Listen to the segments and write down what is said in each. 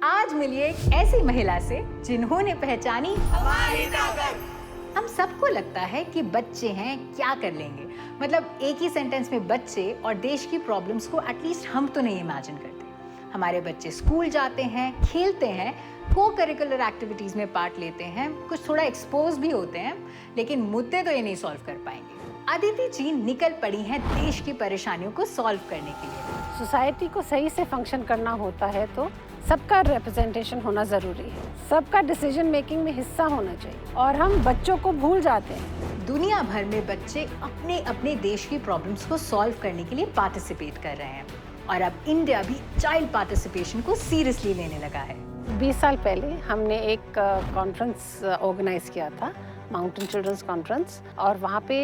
आज मिलिए एक ऐसी महिला से जिन्होंने पहचानी हमारी ताकत। हम सबको लगता है कि बच्चे हैं, क्या कर लेंगे। मतलब एक ही सेंटेंस में बच्चे और देश की प्रॉब्लम्स को एटलीस्ट हम तो नहीं इमेजिन करते। हमारे बच्चे स्कूल जाते हैं, खेलते हैं, को करिकुलर एक्टिविटीज में पार्ट लेते हैं, कुछ थोड़ा एक्सपोज भी होते हैं, लेकिन मुद्दे तो ये नहीं सॉल्व कर पाएंगे। अदिति जी निकल पड़ी हैं देश की परेशानियों को सॉल्व करने के लिए। सोसाइटी को सही से फंक्शन करना होता है तो सबका रिप्रेजेंटेशन होना ज़रूरी है, सबका डिसीजन मेकिंग में हिस्सा होना चाहिए, और हम बच्चों को भूल जाते हैं। दुनिया भर में बच्चे अपने अपने देश की प्रॉब्लम्स को सॉल्व करने के लिए पार्टिसिपेट कर रहे हैं, और अब इंडिया भी चाइल्ड पार्टिसिपेशन को सीरियसली लेने लगा है। 20 साल पहले हमने एक कॉन्फ्रेंस ऑर्गेनाइज किया था, माउंटेन चिल्ड्रंस कॉन्फ्रेंस, और वहाँ पे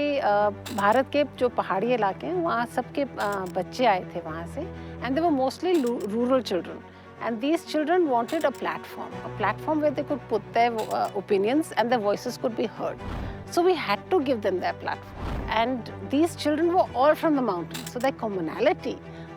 भारत के जो पहाड़ी इलाके हैं वहाँ सबके बच्चे आए थे वहाँ से, and they were mostly rural children, and these children wanted a platform where they could put their opinions and their voices could be heard. So we had to give them their platform, and these children were all from the mountains, so their commonality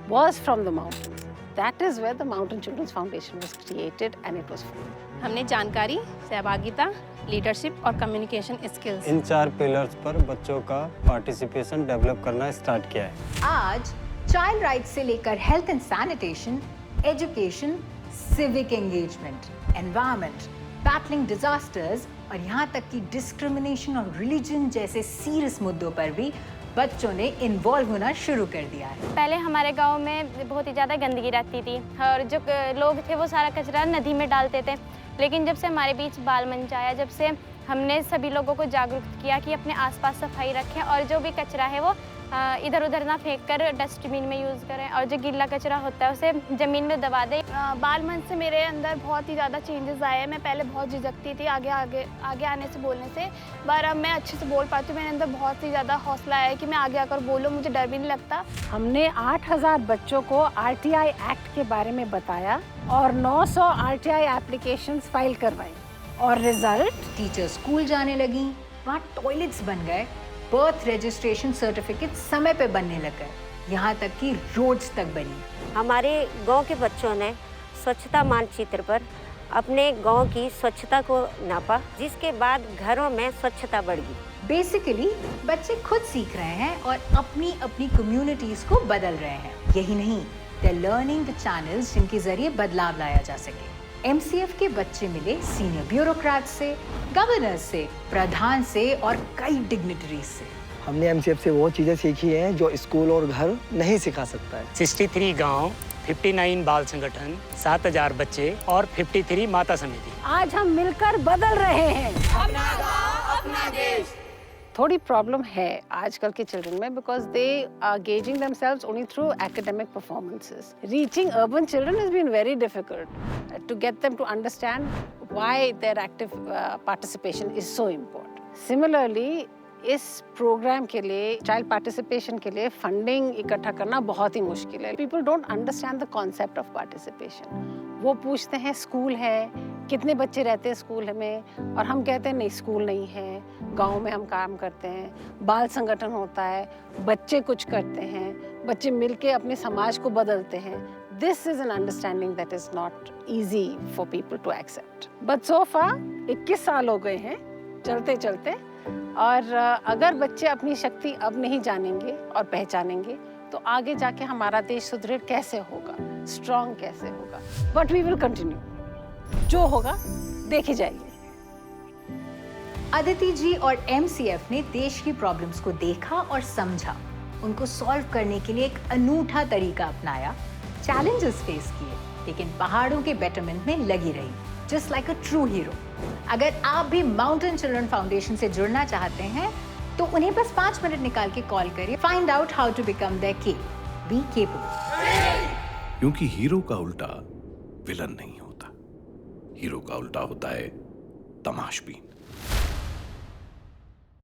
was from the mountains. That is where the Mountain Children's Foundation was created, and it was formed. हमने जानकारी, सहभागिता, leadership और communication skills, इन 4 pillars पर बच्चों का participation develop करना start किया है। आज चाइल्ड राइट्स से लेकर health and sanitation, education, civic engagement, environment, battling disasters और यहाँ तक कि डिस्क्रिमिनेशन और रिलीजन जैसे सीरियस मुद्दों पर भी बच्चों ने इन्वॉल्व होना शुरू कर दिया है। पहले हमारे गांव में बहुत ही ज़्यादा गंदगी रहती थी और जो लोग थे वो सारा कचरा नदी में डालते थे, लेकिन जब से हमारे बीच बाल मंच आया, जब से हमने सभी लोगों को जागरूक किया कि अपने आसपास सफाई रखें और जो भी कचरा है वो इधर उधर ना फेंक कर डस्टबिन में यूज़ करें, और जो गीला कचरा होता है उसे ज़मीन में दबा दें। बाल मंच से मेरे अंदर बहुत ही ज़्यादा चेंजेस आए हैं। मैं पहले बहुत झिझकती थी आगे आने से, बोलने से, पर अब मैं अच्छे से बोल पाती हूँ। मेरे अंदर बहुत ही ज़्यादा हौसला है कि मैं आगे आकर बोलूँ, मुझे डर भी नहीं लगता। हमने 8000 बच्चों को RTI एक्ट के बारे में बताया और 900 RTI एप्लीकेशंस फाइल करवाई, और रिजल्ट टीचर स्कूल जाने लगी, वहाँ टॉयलेट्स बन गए, बर्थ रजिस्ट्रेशन सर्टिफिकेट समय पे बनने लग गए, यहाँ तक कि रोड्स तक बनी। हमारे गांव के बच्चों ने स्वच्छता मानचित्र पर अपने गांव की स्वच्छता को नापा, जिसके बाद घरों में स्वच्छता बढ़ गई। बेसिकली बच्चे खुद सीख रहे हैं और अपनी अपनी कम्युनिटीज को बदल रहे हैं। यही नहीं, they are learning the channels जिनके जरिए बदलाव लाया जा सके। MCF के बच्चे मिले सीनियर ब्यूरोक्रेट से, गवर्नर से, प्रधान से और कई डिग्निटरीज से। हमने MCF से वो चीजें सीखी हैं जो स्कूल और घर नहीं सिखा सकता है। 63 गांव, 59 बाल संगठन, 7000 बच्चे और 53 माता समिति। आज हम मिलकर बदल रहे हैं अपना गांव, अपना देश। थोड़ी प्रॉब्लम है आजकल के चिल्ड्रन में, because they are gauging themselves only through academic performances. Reaching urban children has been very difficult to get them to understand why their active participation is so important. Similarly इस programme के लिए, child participation के लिए funding इकट्ठा करना बहुत ही मुश्किल है। People don't understand the concept of participation. वो पूछते हैं स्कूल है, कितने बच्चे रहते हैं स्कूल में, और हम कहते हैं नहीं स्कूल नहीं है, गांव में हम काम करते हैं, बाल संगठन होता है, बच्चे कुछ करते हैं, बच्चे मिलके अपने समाज को बदलते हैं। This is an understanding that is not easy for people to accept. But so far 21 साल हो गए हैं चलते चलते, और अगर बच्चे अपनी शक्ति अब नहीं जानेंगे और पहचानेंगे तो आगे जाके हमारा देश सुदृढ़ कैसे होगा, स्ट्रॉन्ग कैसे होगा। बट वी विल कंटिन्यू, जो होगा देखी जाएगी। अदिति जी और MCF ने देश की प्रॉब्लम्स को देखा और समझा, उनको सॉल्व करने के लिए एक अनूठा तरीका अपनाया, चैलेंजेस फेस किए, लेकिन पहाड़ों के बेटरमेंट में लगी रही, just like a true hero. अगर आप भी माउंटेन चिल्ड्रन फाउंडेशन से जुड़ना चाहते हैं तो उन्हें बस 5 मिनट निकाल के कॉल करिए। Find out how to become there के बी केपेबल। क्योंकि हीरो का उल्टा विलन नहीं होता, हीरो का उल्टा होता है तमाशबीन।